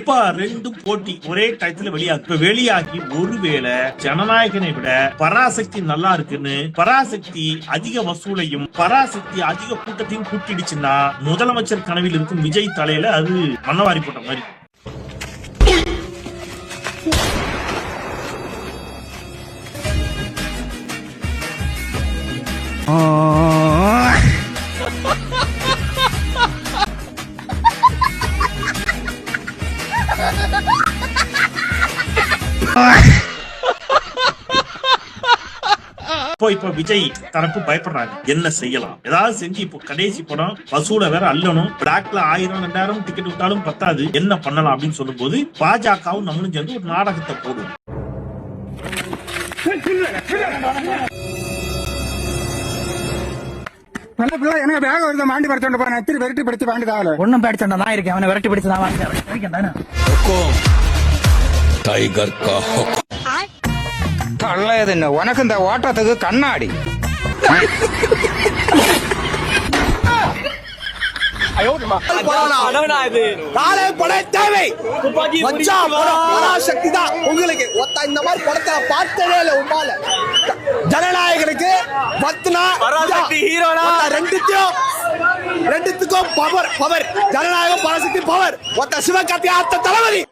இப்ப ரெண்டும் போட்டி ஒரே டயத்துல வெளியாகி ஒருவேளை ஜனநாயகனை விட பராசக்தி நல்லா இருக்குன்னு பராசக்தி அதிக வசூலையும் பராசக்தி அதிக கூட்டத்தையும் கூட்டிடுச்சுன்னா முதலமைச்சர் கனவில் இருக்கும் விஜய் தலையில அது மண்ணவாரி போட்ட மாதிரி. இப்ப விஜய் தரப்பு பயப்படுறாங்க, என்ன செய்யலாம், ஏதாவது செஞ்சு இப்போ கடைசி படம் வசூல வேற அள்ளணும், பிளாக்ல 1000 2000 டிக்கெட் விட்டாலும் பத்தாது, என்ன பண்ணலாம் அப்படின்னு சொல்லும் போது பாஜகவும் நம்மளும் சேர்ந்து ஒரு நாடகத்தை போடுவோம். மாண்டி படுத்து விரட்டி படுத்து வாண்டிதாவல ஒன்னும் பேடிச்சா தான் இருக்கேன். அவனை விரட்டி படுத்து தான் டைகர் கள்ளது என்ன உனக்கு இந்த ஓட்டத்துக்கு கண்ணாடி உங்களுக்கு இந்த மாதிரி படத்தை பார்த்ததே இல்ல. உமால ஜனநாயகனுக்கு ரெண்டுத்துக்கும் பவர் ஜனநாயகம் பராசக்தி பவர் ஒத்த சிவகார்த்தி ஆத்த தளபதி.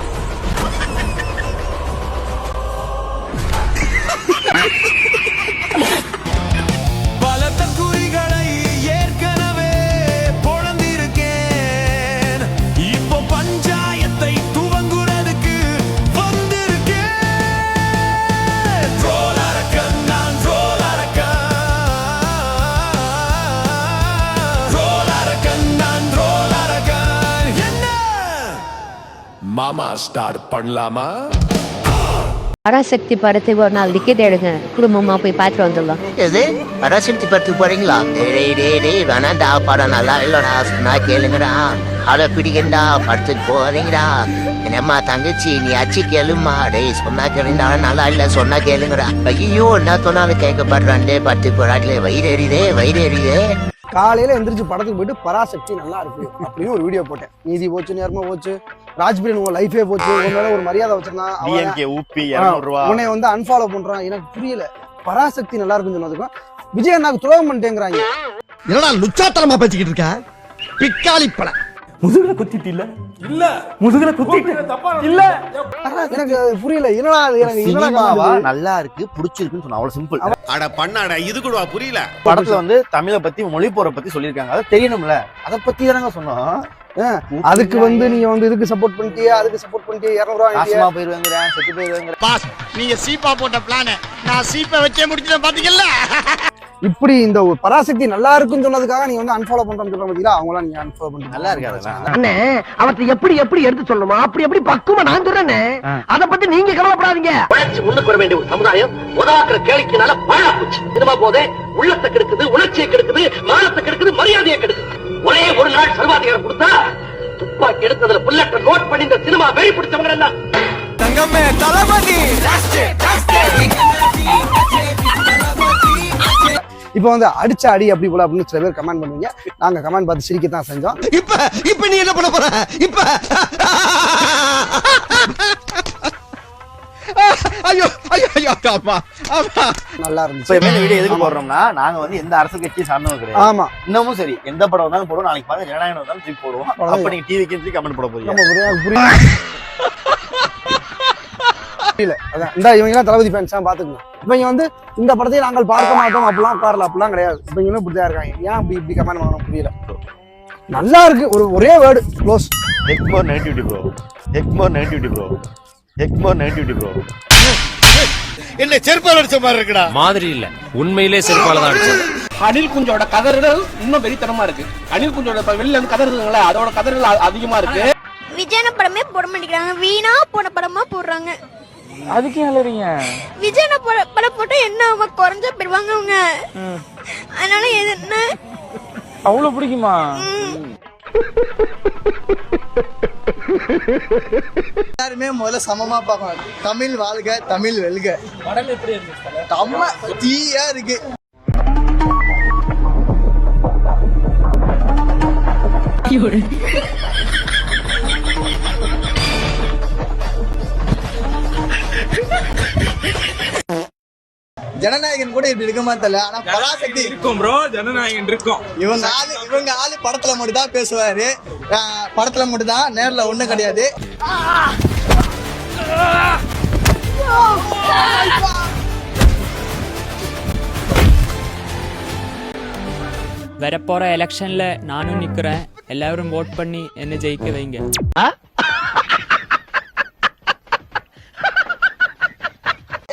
பலத்த குறிகளை ஏற்கனவே பொழந்திருக்கேன், இப்போ பஞ்சாயத்தை துவங்குறதுக்கு வந்திருக்கேன். ரோலரக்கன் நான் ரோலரக்கன், ரோலரக்கன் நான் ரோலரக்கன். என்ன மாமா ஸ்டார்ட் பண்ணலாமா? பராசக்தி படத்தை ஒரு நாள் டிக்கெட் எடுங்க, குடும்பமா போய் பார்த்துட்டு வந்துடலாம். எது பராசக்தி படத்துக்கு போறீங்களா? வேணாண்டா, படம் நல்லா இல்லடா, சொன்னா கேளுங்கடா, அதை பிடிக்கண்டா, படத்துக்கு போறீங்கடா. என்னம்மா தங்கச்சி நீ அச்சு கேளுமா, டேய் சொன்னா கேளுங்கடா, நல்லா இல்ல சொன்னா கேளுங்கடா. ஐயோ என்ன சொன்னாலும் கேட்கப்படுறாண்டே, படத்துக்கு போறாங்களே, வயிறு எரியுதே. காலையில எந்திரிச்சு படத்துக்கு போயிட்டு பராசக்தி நல்லா இருக்கு அப்படின்னு ஒரு வீடியோ போட்டேன். நீதி போச்சு, நேர்மை போச்சு, ராஜ்பிரியன் உங்க லைஃபே போச்சு, உங்களால ஒரு மரியாதை வச்சிருந்தான், உன்னை வந்து அன்ஃபாலோ பண்றான். எனக்கு புரியல, பராசக்தி நல்லா இருக்குன்னு சொன்னதுக்கும் விஜய் அண்ணாக்கு துரோகம் பண்ணிட்டேங்கிறாங்க. என்னடா லுச்சாத்தனமா பேசிக்கிட்டு இருக்க? பிக்காளி படம் முதுகுல குத்திட்டு இல்ல முதுகுல குத்திட்டு இல்ல, எனக்கு புரியல. என்னடா எனக்கு நல்லா இருக்கு பிடிச்சிருக்குன்னு சொன்னா அவ்வளவு சிம்பிள். அட பண்ணாட இது கூட புரியல. படத்துல வந்து தமிழை பத்தி மொழி போற பத்தி சொல்லிருக்காங்க, அதை தெரியணும்ல, அதை பத்தி தானங்க சொன்னோம். அதுக்கு வந்து நீங்க வந்து இதுக்கு சப்போர்ட் பண்ணிட்டியே, அதுக்கு சப்போர்ட் பண்ணிட்டு 200 ரூபாய் போயிருவாங்க, செத்து போயிருவாங்க. பாஸ் நீங்க சீப்பா போட்ட பிளான நான் சீப்பா வச்சே முடிச்சிட்டேன் பாத்தீங்கல்ல. இப்படி இந்த பராசக்தி நல்லா இருக்குன்னு சொன்னதுக்காக நீங்க வந்து அன்ஃபாலோ பண்றேன்னு சொல்ற பாத்தீங்களா, அவங்களாம் நீங்க அன்ஃபாலோ பண்றீங்க. நல்லா இருக்காது அண்ணே, அவற்றை எப்படி எடுத்து சொல்லணுமா அப்படி பக்குவமா நான் சொல்றேனே, அத பத்தி நீங்க கவலைப்படாதீங்க. முன்னுக்கு வர வேண்டிய ஒரு சமுதாயம் உதவாக்குற கேளிக்கைனால பாழாப்போச்சு. சினிமா போதே உள்ளத்தை கெடுக்குது, உணர்ச்சியை கெடுக்குது, மானத்தை கெடுக்குது, மரியாதையை கெடுக்குது. ஒரே ஒரு நாள் சர்வாதிகாரம் கொடுத்தா துப்பாக்கி எடுத்ததுல புல்லட்ட நோட் பண்ணி இந்த சினிமா வெறி பிடிச்சவங்க எல்லாம் தங்கமே தளபதி. இப்ப வந்து அடிச்ச அடி அப்படி போல அப்படின்னு சில பேர் கமெண்ட் பண்ணுவீங்க. நாங்க கமெண்ட் பார்த்து சிரிக்கத்தான் செஞ்சோம். இப்ப நீ என்ன பண்ண போற? இப்ப ஐயோ நல்லா இருந்துச்சு. வீடியோ எதுக்கு போடுறோம்னா, நாங்க வந்து எந்த அரசு கட்சியும் சார்ந்தவங்க கிடையாது. ஆமா, இன்னமும் சரி, எந்த படம் வந்தாலும் போடுவோம். நாளைக்கு பாருங்க ஜனநாயகம் வந்தாலும் திருப்பி போடுவோம். அப்ப நீங்க டிவிக்கு கமெண்ட் போட போறீங்க. புரியல. அதான் இந்த இவங்க எல்லாம் தளபதி ஃபேன்ஸ் தான் பாத்துக்கணும். இவங்க வந்து இந்த படத்தை நாங்கள் பார்க்க மாட்டோம் அப்படிலாம் உட்காரல, அப்படிலாம் கிடையாது. இவங்களும் இப்படிதான் இருக்காங்க. ஏன் இப்படி கமெண்ட் பண்ணணும் புரியல. நல்லா இருக்கு, ஒரே word close. Egmore negativity bro, Egmore negativity bro, Egmore negativity bro. என்ன செருப்பால அடிச்ச மாதிரி இருக்குடா. மாதிரி இல்ல, உண்மையிலே செருப்பால தான் அடிச்சது. அனில் குஞ்சோட கதறுகள் இன்னும் வெறித்தனமா இருக்கு. அனில் குஞ்சோட வெளில இருந்து கதறுதுங்களா, அதோட கதறுகள் அதிகமா இருக்கு. விஜயன படமே போட மாட்டேங்கிறாங்க, வீணா போன படமா போடுறாங்க. அதுக்கு ஏன் விஜயன படம் போட்டா என்ன அவங்க குறைஞ்சா போயிடுவாங்க அவங்க, அதனால என்ன அவ்வளவு பிடிக்குமா? எல்லாருமே முதல்ல சமமா பார்க்கணும். தமிழ் வாழ்க, தமிழ் வெல்க. படம் எப்படி இருந்துச்சு? செம்ம தீயா இருக்கு. ஜனநாயகன் கூட இப்படி இருக்குமா தெரியல. ஆனா பராசக்தி இருக்கும் ப்ரோ, ஜனநாயகன் இருக்கும். இவங்க ஆளு படத்துல மட்டும் தான் பேசுவாரு, படத்துல மட்டும் தான், நேர்ல ஒண்ணும் கிடையாது. வரப்போற எலெக்ஷன்ல நானும் நிக்கிறேன், எல்லாரும் ஓட் பண்ணி என்ன ஜெயிக்க வைங்க.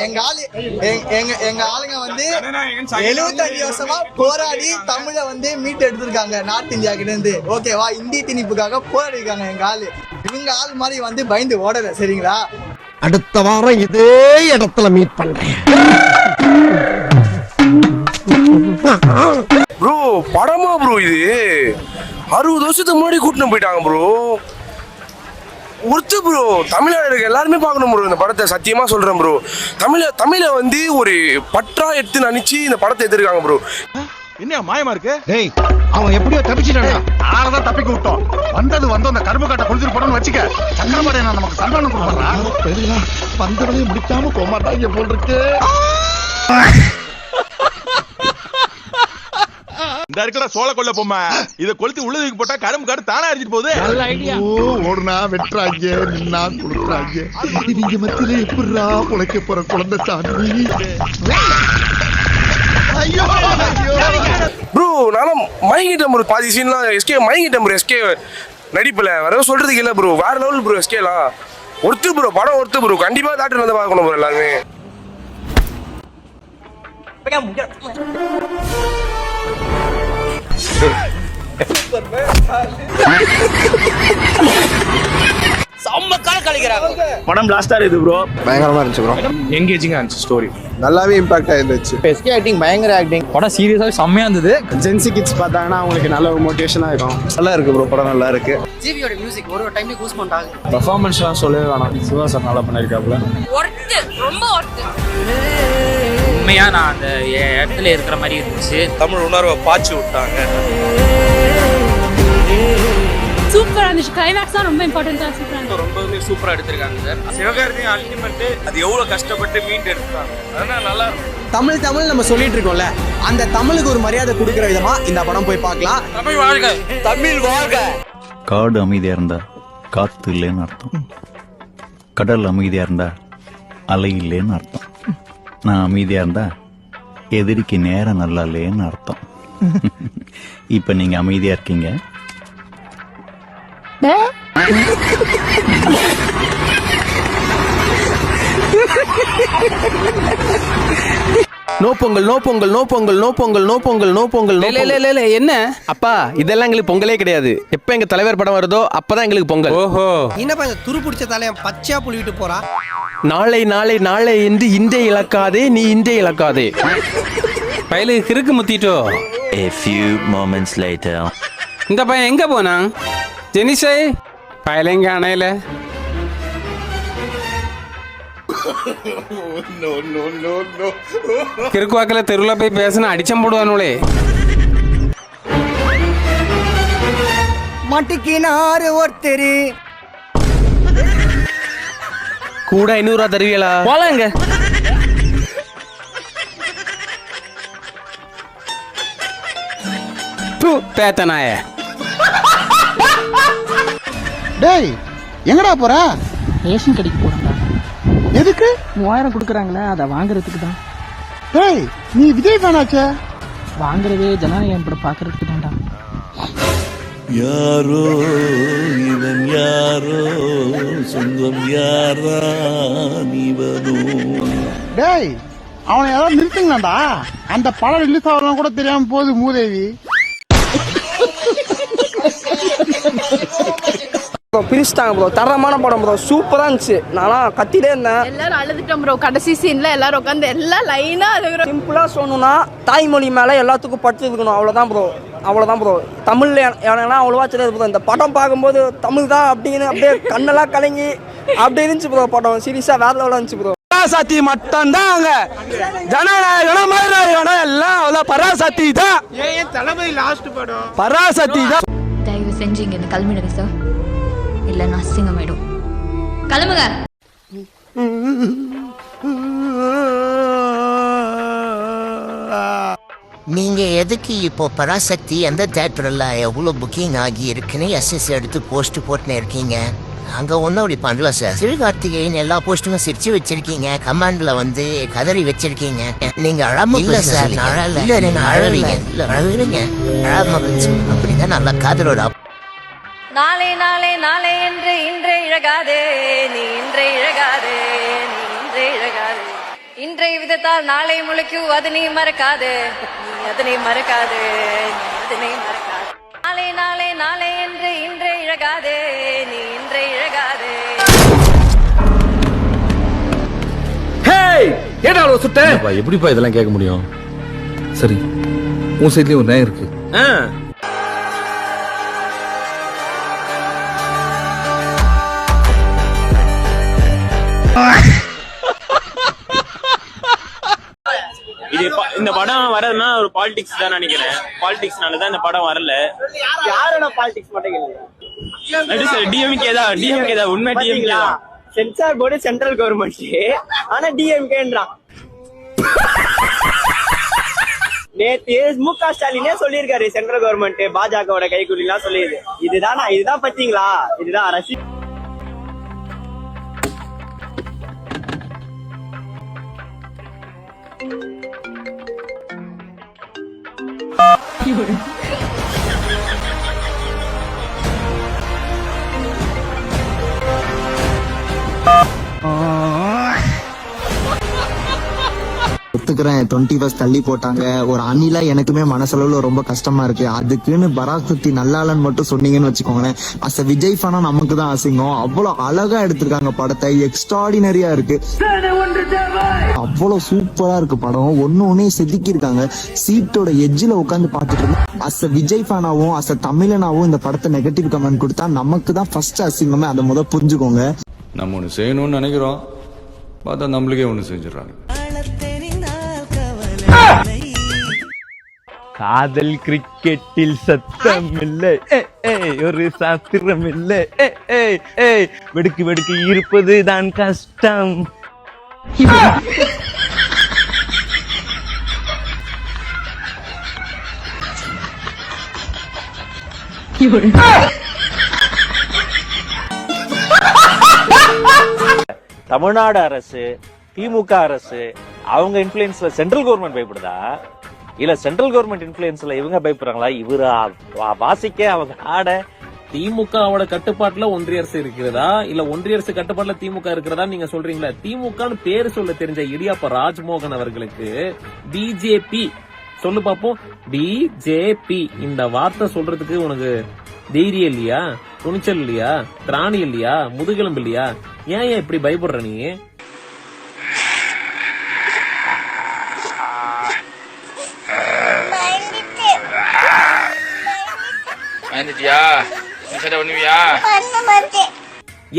எங்க ஆளுங்க வந்து 75 வருஷமா போராடி தமிழ வந்து மீட் எடுத்திருக்காங்க நார்த் இந்தியா கிட்ட இருந்து. ஓகேவா, இந்தி திணிப்புக்காக போராடி இருக்காங்க எங்க ஆளு. இவங்க ஆள் மாதிரி வந்து பயந்து ஓடல, சரிங்களா? அடுத்த வாரம் இதே இடத்துல மீட் பண்றேன். ப்ரோ படமா ப்ரோ இது 60 வருஷத்துக்கு முன்னாடி கூட்டிட்டு போயிட்டாங்க ப்ரோ. ஒருத்து ப்ரோ, தமிழ்நாடு இருக்க எல்லாருமே பார்க்கணும் ப்ரோ இந்த படத்தை. சத்தியமா சொல்றேன் ப்ரோ, தமிழை வந்து ஒரு பற்றா எடுத்து நினைச்சு இந்த படத்தை எடுத்திருக்காங்க ப்ரோ. என்ன மாயமா இருக்கு? டேய், அவன் எப்படியோ தப்பிச்சிட்டானா? ஆளதான் தப்பிக்க விட்டோம். வந்தது அந்த கருப்பு காட்டை குளிச்சுட்டு போடணும்னு வச்சுக்க. சக்கரபாடி நமக்கு சந்தானம் கொடுப்பான். வந்தவனையும் முடிக்காம போமாட்டாங்க போல் இருக்கு. இந்த இருக்கிற சோள கொள்ள பொம்மை இதை கொளுத்தி உள்ளதுக்கு போட்டா கரும்பு காடு தானே அடிச்சிட்டு போகுது. நல்ல ஐடியா. ஓடுனா வெட்டுறாங்க, நின்னா குடுக்குறாங்க. இவங்க மத்தியில எப்படிரா உழைக்க போற குழந்தை சாமி? ப்ரோ நானும் மயங்கிட்டேன் ப்ரோ. பாதி சீன்லாம் எஸ்கே மயங்கிட்டேன் ப்ரோ. எஸ்கே நடிப்புல வர சொல்றதுக்கு இல்லை ப்ரோ, வேற லெவல் ப்ரோ. எஸ்கேலாம் ஒருத்து ப்ரோ, படம் ஒருத்து ப்ரோ. கண்டிப்பா தேட்டர்ல வந்து பார்க்கணும் ப்ரோ எல்லாருமே. படம் பிளாஸ்டா இருக்கு ப்ரோ. பயங்கரமா இருந்துச்சு ப்ரோ. எங்கேஜிங்கா இருந்துச்சு ஸ்டோரி. நல்லாவே இம்பாக்ட் ஆயிருந்துச்சு. எஸ்கே ஆக்டிங் பயங்கர ஆக்டிங். படம் சீரியஸாவே செம்மையா இருந்தது. ஜென்சி கிட்ஸ் பார்த்தாங்கன்னா அவங்களுக்கு நல்ல ஒரு மோட்டிவேஷனா இருக்கும். நல்லா இருக்கு ப்ரோ, படம் நல்லா இருக்கு. ஜிவியோட மியூசிக் ஒரு டைம்ல கூஸ்பண்ட் ஆகுது. பெர்ஃபார்மன்ஸ்லாம் சொல்லவே வேணாம், சிவா சார் நல்லா பண்ணிருக்காப்ல. ரொம்ப ஒர்த்து. உண்மையா நான் அந்த இடத்துல இருக்கிற மாதிரி இருந்துச்சு. தமிழ் உணர்வை பாய்ச்சி விட்டாங்க. சூப்பரா இருந்துச்சு. கிளைமேக்ஸ் தான் ரொம்ப இம்பார்ட்டன்ட்டா இருந்துச்சு. ரொம்பவே சூப்பரா எடுத்திருக்காங்க சார். சிவகார்த்திகேயன் அல்டிமேட். அது எவ்வளவு கஷ்டப்பட்டு மீண்டு எடுத்தாங்க, அதனால நல்லா இருக்கும். தமிழ் நம்ம சொல்லிட்டு இருக்கோம்ல, அந்த தமிழுக்கு ஒரு மரியாதை கொடுக்கிற விதமா இந்த படம் போய் பார்க்கலாம். தமிழ் வாழ்க, தமிழ் வாழ்க. காடு அமைதியா இருந்தா காத்து இல்லைன்னு அர்த்தம். கடல் அமைதியா இருந்தா அலை இல்லைன்னு அர்த்தம். நான் அமைதியா இருந்தா எதிரிக்கு நேரம் நல்லா இல்லைன்னு அர்த்தம். இப்ப நீங்க அமைதியா இருக்கீங்க. No Pongal, no Pongal, no Pongal, no Pongal, no Pongal, no Pongal. என்ன அப்பா, இதெல்லாம் எங்களுக்கு பொங்கலே கிடையாது. எப்ப எங்க தலைவர் படம் வருதோ அப்பதான் எங்களுக்கு பொங்கல். ஓஹோ, என்னப்பா இந்த துரு பிடிச்ச தலையன் பச்சையா புள்ளிட்டு போறா? நாளை நாளை நாளை என்று இன்றை இழக்காதே, நீ இன்றை இழக்காதே. பையலுக்கு கிறுக்கு முத்திட்டோ. A few moments later. இந்த பையன் எங்க போனா? ஜெனிஷை பயலங்க அணையில. கிறுக்கு வாக்கில தெருவில் போய் பேசினா அடிச்சம் போடுவானுங்களே. மாட்டிக்கினாரு ஒருத்தர். கூட 500 ரூபா தருவீங்களா? போலாங்க. பேத்தனாய. டேய், எங்கடா போற? ரேஷன் கடைக்கு போறேன்டா. எதுக்கு? 3000 கொடுக்குறாங்களே, அதை வாங்குறதுக்கு தான். டேய், நீ விஜய் ஃபேனாச்சே? வாங்குறதே ஜனநாயகம் படம் பாக்குறதுக்கு தான்டா. யாரோ இவன் யாரோ, சொந்தம் யாரா நீவனோ. டேய், அவனை யாராவது நிறுத்துங்களாண்டா. அந்த படம் ரிலீஸ் ஆகலாம் கூட தெரியாம போகுது மூதேவி. பிரிச்சுட்டாங்க ப்ரோ. தரமான படம் ப்ரோ, சூப்பரா இருந்துச்சு. நானா கத்திட்டே இருந்தேன். எல்லாரும் அழுதுட்டோம் ப்ரோ. கடைசி சீன்ல எல்லாரும் உட்காந்து எல்லாம் லைனா அழுகுறோம். சிம்பிளா சொல்லணும்னா தாய்மொழி மேல எல்லாத்துக்கும் பற்று இருக்கணும், அவ்வளவுதான் ப்ரோ. அவ்வளவுதான் ப்ரோ. தமிழ்ல எனக்கு அவ்வளவா தெரியாது ப்ரோ. இந்த படம் பார்க்கும்போது தமிழ் தான் அப்படின்னு அப்படியே கண்ணெல்லாம் கலங்கி அப்படி இருந்துச்சு ப்ரோ. படம் சீரியஸா வேற லெவலா இருந்துச்சு ப்ரோ. பராசக்தி மட்டும் தான் அங்க ஜனநாயகனா மதுநாயகனா எல்லாம் பராசக்தி தான். ஏன் தளபதி லாஸ்ட் படம் பராசக்தி தான். தயவு செஞ்சு இங்க இருந்து கிளம்பிடுங்க சார், இல்ல நான் அசிங்கமாயிடும். கிளம்புங்க. நீங்க எதுக்கு இப்போ பராசக்தி எந்த தியேட்டர்ல எவ்வளவு புக்கிங் ஆகி இருக்குன்னு எஸ்எஸ் எடுத்து போஸ்ட் போட்டுன்னு இருக்கீங்க? அங்க ஒன்னும் அப்படி பண்ணல சார். சிவகார்த்திகேயன் எல்லா போஸ்ட்டுமே சிரிச்சு வச்சிருக்கீங்க, கமாண்ட்ல வந்து கதறி வச்சிருக்கீங்க. நீங்க அழாம இல்ல சார், அழவீங்க அப்படிதான் நல்லா காதலோட. நாளை நாளை நாளை என்று இன்றே இழகாதே நீ இன்றே இழகாதே நீ இன்றே இழகாதே இன்றைய விதத்தால் நாளை முளைக்கும் அதனை மறக்காதே நீ அதனை மறக்காதே நீ அதனை மறக்காதே நாளை நாளை நாளை என்று இன்றே இழகாதே நீ இன்றே இழகாதே. எப்படிப்பா இதெல்லாம் கேட்க முடியும்? சரி, உன் சைட்லயும் ஒரு நியாயம் இருக்கு. இது இந்த படம் வரதுன்னா ஒரு பாலிடிக்ஸ் தான் நினைக்கிறேன். பாலிடிக்ஸ்னாலதான் இந்த படம் வரல. யாரோட பாலிடிக்ஸ் மாட்டேங்குது? டிஎம்கே தான் உண்மை. டிஎம்கே தான் சென்சார் போர்டு சென்ட்ரல் கவர்மெண்ட், ஆனா டிஎம்கேன்றான். நேத்து முக ஸ்டாலினே சொல்லியிருக்காரு சென்ட்ரல் கவர்மெண்ட் பாஜகவோட கைக்கூலி எல்லாம் சொல்லிடுது. இதுதான் பத்தீங்களா? இதுதான் அரசியல். ஒத்துக்கிறேன், 20 வருஷம் தள்ளி போட்டாங்க. ஒரு அணிலா எனக்குமே மனசளவுல ரொம்ப கஷ்டமா இருக்கு. அதுக்குன்னு பராசக்தி நல்லாலன்னு மட்டும் சொன்னீங்கன்னு வச்சுக்கோங்களேன், அஸ் அ விஜய் ஃபேனா நமக்கு தான் அசிங்கம். அவ்வளவு அழகா எடுத்திருக்காங்க படத்தை, எக்ஸ்ட்ராடினரியா இருக்கு, அவ்வளவு சூப்பரா இருக்கு படம். ஒன்னே செதுக்கி இருக்காங்க. சீட்டோட எட்ஜில் உட்காந்து பாத்துட்டு இருக்கோம். அஸ் அ விஜய் ஃபேனாவும் அஸ் அ தமிழனாவும் இந்த படத்தை நெகட்டிவ் கமெண்ட் கொடுத்தா நமக்கு தான் ஃபர்ஸ்ட் அசிங்கமே. அதை முத புரிஞ்சுக்கோங்க. நம்ம ஒண்ணு செய்யணும்னு நினைக்கிறோம், பார்த்தா நம்மளுக்கே ஒண்ணு செஞ்சிடறாங்க. காதல் கிரிக்கெட்டில் சத்தம் இல்லை, ஒரு சாஸ்திரம் இல்லை, வெடுக்கு வெடுக்கு இருப்பது தான் கஷ்டம். தமிழ்நாடு அரசு, திமுக அரசு அவங்க இன்ஃபுளுன்ஸ்ல சென்ட்ரல் கவர்மெண்ட் பயப்படுதா, இல்ல சென்ட்ரல் கவர்மெண்ட் இன்ஃபுளுன்ஸ்ல இவங்க பயப்படுறாங்களா? இவரு வாசிக்க அவங்க ஆட திமுகவோட கட்டுப்பாட்டுல ஒன்றிய அரசு இருக்கிறதா, இல்ல ஒன்றிய அரசு கட்டுப்பாட்டுல திமுக இருக்கிறதா நீங்க சொல்றீங்களா? திமுகன்னு பேரு சொல்ல தெரிஞ்ச இடியாப்ப ராஜ்மோகன் அவர்களுக்கு பிஜேபி சொல்லு பாப்போம். பிஜேபி இந்த வார்த்தை சொல்றதுக்கு உனக்கு தைரியம் இல்லையா? துணிச்சல் இல்லையா? திராணி இல்லையா? முதுகெலும்பு இல்லையா? ஏன் இப்படி பயப்படுற நீ?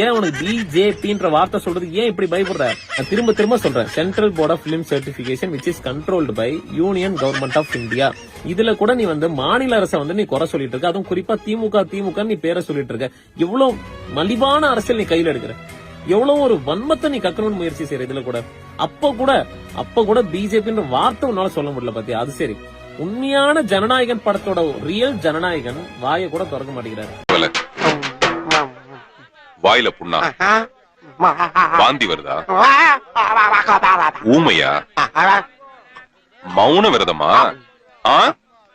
ஏன் உனக்கு பிஜேபின்ற வார்த்தை சொல்றது ஏன் இப்படி பயப்படுற? நான் திரும்ப திரும்ப சொல்றேன், central board of film certification which is controlled by union government of India. இதுல கூட நீ மாநில அரசை நீ குறை சொல்லிட்டு இருக்க, அதுவும் குறிப்பா திமுக நீ பேரை சொல்லிட்டு இருக்க. எவ்வளவு மலிவான அரசியல் நீ கையில எடுக்கிற, எவ்வளவு ஒரு வன்மத்தை நீ கக்கணும்னு முயற்சி செய்யற. இதுல கூட அப்ப கூட பிஜேபின்ற வார்த்தை உன்னால சொல்ல முடியல பாத்தியா? அது சரி, உண்மையான ஜனநாயகன் படத்தோட ரியல் ஜனநாயகன் வாயை கூட திறக்க மாட்டேங்கிறாரு. வாயில புண்ணா, வாந்தி வருதா, ஊமையா, மௌன விரதமா?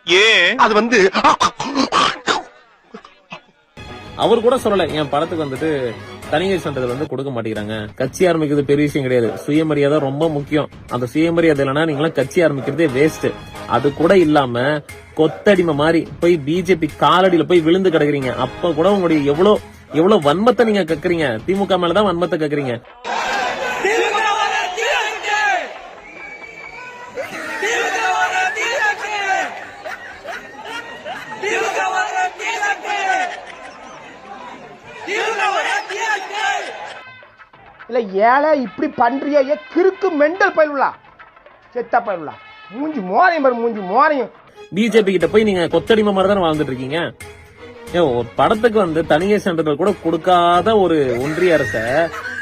ஏன் அது அவர் கூட சொல்லல, என் படத்துக்கு தனியார் சான்றிதழ் கொடுக்க மாட்டேங்கிறாங்க. கட்சி ஆரம்பிக்கிறது பெரிய விஷயம் கிடையாது, சுயமரியாதை ரொம்ப முக்கியம். அந்த சுயமரியாதை இல்லைன்னா நீங்களாம் கட்சி ஆரம்பிக்கிறதே வேஸ்ட். அது கூட இல்லாம கொத்தடிமை மாதிரி போய் பிஜேபி காலடியில போய் விழுந்து கிடக்குறீங்க. அப்ப கூட உங்களுடைய எவ்வளவு வன்மத்தை நீங்க கக்குறீங்க, திமுக மேலதான் வன்மத்தை கக்குறீங்க. இல்ல ஏழை இப்படி பண்றியா? கிறுக்கு மெண்டல் பயிலுலா, செத்த பயிலுலா, மூஞ்சி மோரையும் பாரு, மூஞ்சி மோரையும். பிஜேபி கிட்ட போய் நீங்க கொத்தடிமை மாதிரி தானே வாழ்ந்துட்டு இருக்கீங்க. ஒரு படத்துக்கு வந்து தனியார் சான்றிதழ் கூட கொடுக்காத ஒரு ஒன்றிய அரச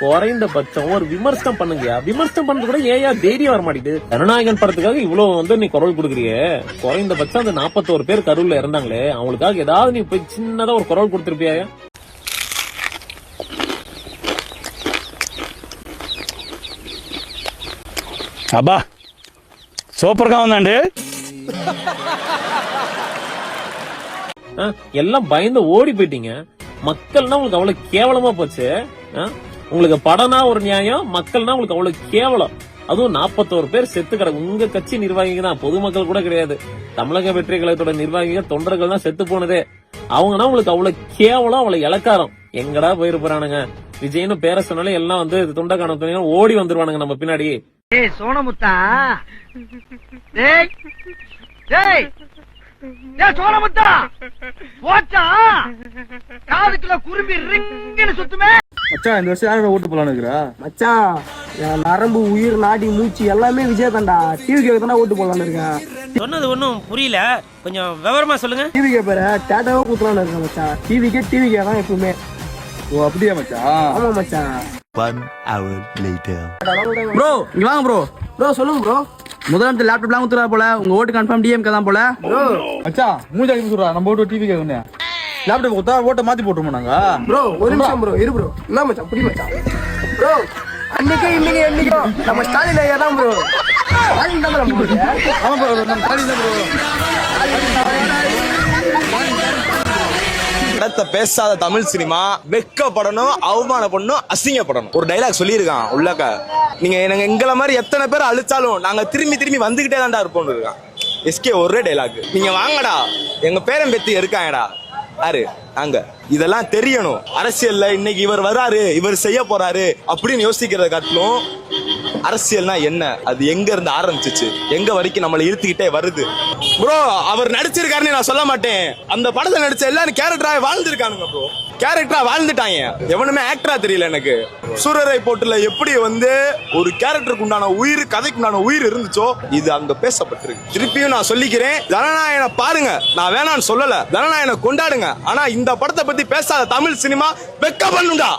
குறைந்தபட்சம் ஒரு விமர்சனம் பண்ணுங்க. விமர்சனம் பண்றது கூட ஏன் தைரியம் வர மாட்டேங்குது? ஜனநாயகன் படத்துக்காக இவ்வளவு வந்து நீ குரல் கொடுக்குறியே, குறைந்தபட்சம் அந்த 41 பேர் கரூர்ல இறந்தாங்களே அவங்களுக்காக ஏதாவது நீ போய் சின்னதா ஒரு குரல் கொடுத்திருப்பியா? అబ్బా సూపర్ గా ఉందండి. எல்லாம் பயந்து ஓடி போயிட்டீங்க. மக்கள்னா உங்களுக்கு அவ்வளவு கேவலமா போச்சு. உங்களுக்கு படம்னா ஒரு நியாயம், மக்கள்னா உங்களுக்கு அவ்வளவு கேவலம். அதுவும் 41 பேர் செத்து கிடக்கு. உங்க கட்சி நிர்வாகிங்க தான், பொதுமக்கள் கூட கிடையாது. தமிழக வெற்றி கழகத்தோட நிர்வாகிகள் தொண்டர்கள் தான் செத்து போனதே. அவங்கன்னா உங்களுக்கு அவ்வளவு கேவலம், அவ்வளவு இலக்காரம். எங்கடா போயிருப்பானுங்க? விஜய்னு பேர சொன்னாலே எல்லாம் வந்து துண்டக்கான துணியா ஓடி வந்துருவானுங்க நம்ம பின்னாடி. சோனமுத்தா சோனமுத்தா போச்சா காதுக்குள்ள குரும்பி ரிங்குன்னு சுத்துமே. மச்சான் இந்த வருஷம் யாரை ஓட்டு போலான்னு இருக்கிறா? மச்சான் என் நரம்பு உயிர் நாடி மூச்சு எல்லாமே விஜய் தான்டா. டிவிக்கு தானே ஓட்டு போடலான்னு இருக்கேன். சொன்னது ஒண்ணும் புரியல, கொஞ்சம் விவரமா சொல்லுங்க. டிவிக்கே பேர டேட்டாவே ஊத்தலான்னு இருக்கேன் மச்சான். டிவிக்கே தான் எப்பவுமே. ஓ அப்படியே மச்சான். ஆமா மச்சான். 1 hour later. ப்ரோ இங்க வாங்க ப்ரோ. ப்ரோ சொல்லுங்க ப்ரோ. முதலமைச்சர் லேப்டாப்லாம் ஊத்துறா போல, உங்க ஓட்டு கன்ஃபார்ம் டிஎம்கே தான் போல. ப்ரோ மச்சான் மூஞ்சாக்கி சொல்றா, நம்ம ஓட்டு டிவி கேக்குறேன். லேப்டாப் கொடுத்தா ஓட்ட மாத்தி போட்டுருமோ நாங்க. ப்ரோ ஒரு நிமிஷம் ப்ரோ இரு ப்ரோ. என்ன மச்சான் புடி மச்சான். ப்ரோ அன்னைக்கு இன்னைக்கு என்னைக்கோ நம்ம ஸ்டாலின் ஐயா தான் ப்ரோ. ஸ்டாலின் தான் ப்ரோ. ஆமா ப்ரோ நம்ம ஸ்டாலின் தான் ப்ரோ. படத்தை பேசாத தமிழ் சினிமா வெக்கப்படணும், அவமானப்படணும், அசிங்கப்படணும். ஒரு டைலாக் சொல்லியிருக்கான் உள்ளக்க, நீங்க எனக்கு எங்களை மாதிரி எத்தனை பேர் அழிச்சாலும் நாங்க திரும்பி திரும்பி வந்துகிட்டே தான்டா இருப்போம்னு இருக்கான். எஸ்கே ஒரே டைலாக், நீங்க வாங்கடா எங்க பேரன் பேத்தி இருக்காங்கடா யாரு நாங்க. இதெல்லாம் தெரியணும். அரசியல்ல இன்னைக்கு இவர் வராரு, இவர் செய்ய போறாரு அப்படின்னு யோசிக்கிறத காட்டிலும் அரசியல்னா என்ன, அது எங்க இருந்து ஆரம்பிச்சிச்சு, எங்க வரைக்கும் நம்மளை இழுத்துக்கிட்டே வருது. ப்ரோ அவர் நடிச்சிருக்காருன்னு நான் சொல்ல மாட்டேன். அந்த படத்தை நடிச்ச எல்லாரும் கேரக்டரா வாழ்ந்துருக்கானுங்க ப்ரோ. கேரக்டரா வாழ்ந்துட்டாங்க. எவனுமே ஆக்டரா தெரியல எனக்கு. சூரரை போட்டுல எப்படி வந்து ஒரு கேரக்டருக்கு உண்டான உயிர், கதைக்கு உண்டான உயிர் இருந்துச்சோ இது அங்க பேசப்பட்டிருக்கு. திருப்பியும் நான் சொல்லிக்கிறேன், ஜனநாயகனை பாருங்க, நான் வேணான்னு சொல்லல, ஜனநாயகனை கொண்டாடுங்க. ஆனா இந்த படத்தை பத்தி பேசாத தமிழ் சினிமா வெக்க பண்ணுடா.